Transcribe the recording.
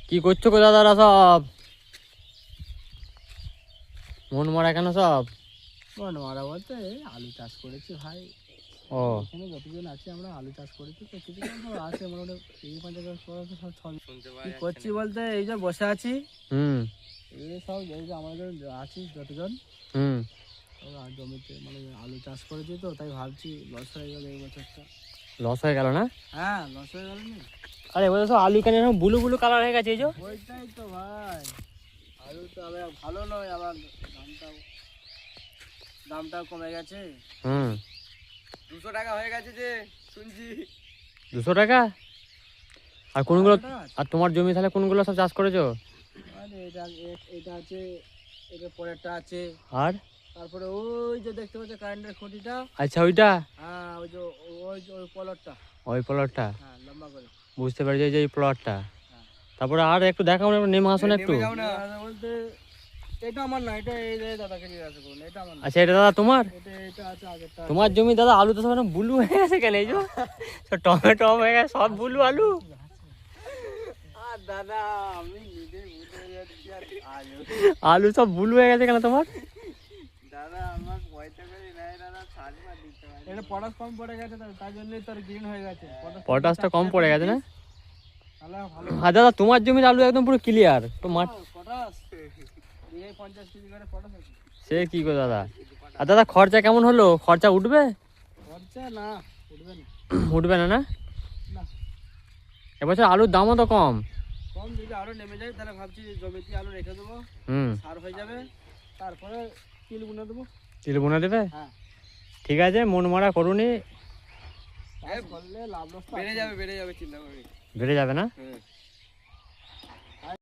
কি করছো গো দাদারা সব? মন মরা কেন সব? মন মারা বলতে আলু চাষ করেছি ভাই। ও এখানে যতজন আছে আমরা আলু চাষ করেছি, তো কিছু আছে মোটামুটি 50 সব কি করছি বলতে এই যে বসে আছি। এই সব এই যে আমাদের আছি যতজন জমিতে মানে আলু চাষ করেছি, তো তাই ভাবছি লস হয়ে গেল এই বছরটা। লস হয়ে গেল না? হ্যাঁ লস হয়ে গেল না। আরে এবার সব আলু কেন এরকম ব্লু ব্লু কালার হয়ে গেছে? এই যে ওইটাই তো ভাই, আলু তো আবার ভালো নয়, আবার দামটাও কমে গেছে। 200 টাকা হয়ে গেছে যে শুনছি। 200 টাকা? আর কোনগুলো? আর তোমার জমি তাহলে কোনগুলো সব চাষ করেছো? আরে এটা আছে, এটা পরেরটা আছে, আর তারপরে ওই যে দেখতে পাচ্ছ কারেন্টের খুঁটিটা। আচ্ছা ওইটা? হ্যাঁ ওই যে ওই পলটটা। ওই প্লটটা? হ্যাঁ লম্বা করে। বুঝতে পারছি যে এই প্লটটা। হ্যাঁ। তারপরে আর একটু দেখাও না, নেমে আসুন একটু। বলতে এটা আমার না, এটা এই যে দাদাকে জিজ্ঞাসা করুন, এটা আমার না। আচ্ছা এটা দাদা তোমার? এটা আছে আগেরটা। তোমার জমি দাদা আলু তো সব ব্লু হয়ে গেছে কেন? এই যে সব টমেটো হয়ে গেছে, সব ব্লু আলু। আর দাদা আমি নিজে বুঝতে যাচ্ছি আর আলু সব ব্লু হয়ে গেছে কেন তোমার? দাদা আমার পয়সা করে নাই দাদা, সারবার দিতে হয়। এটা পটাশ কম পড়ে গেছে, তার জন্যই তোর গ্রিন হয়ে গেছে। পটাশটা কম পড়ে গেছে না? তাহলে ভালো। আর দাদা তোমার জমির আলু একদম পুরো ক্লিয়ার তো মাঠ। পটাশ এই 50 কেজি করে পটাশ আছে। সে কি গো দাদা? আর দাদা খরচা কেমন হলো? খরচা উঠবে? খরচা না উঠবে না। উঠবে না না? না এবছর আলুর দামও তো কম। কম যদি আরো নেমে যায় তাহলে ভাবছি জমিতে আলু রেখে দেবো, সার হয়ে যাবে, তারপরে তিল বুনে দেবো। তিল বুনে দেবে? হ্যাঁ ঠিক আছে, মন মারা করুনি। করলে লাভ লস বেড়ে যাবে চিন্তা করবি। বেড়ে যাবে না?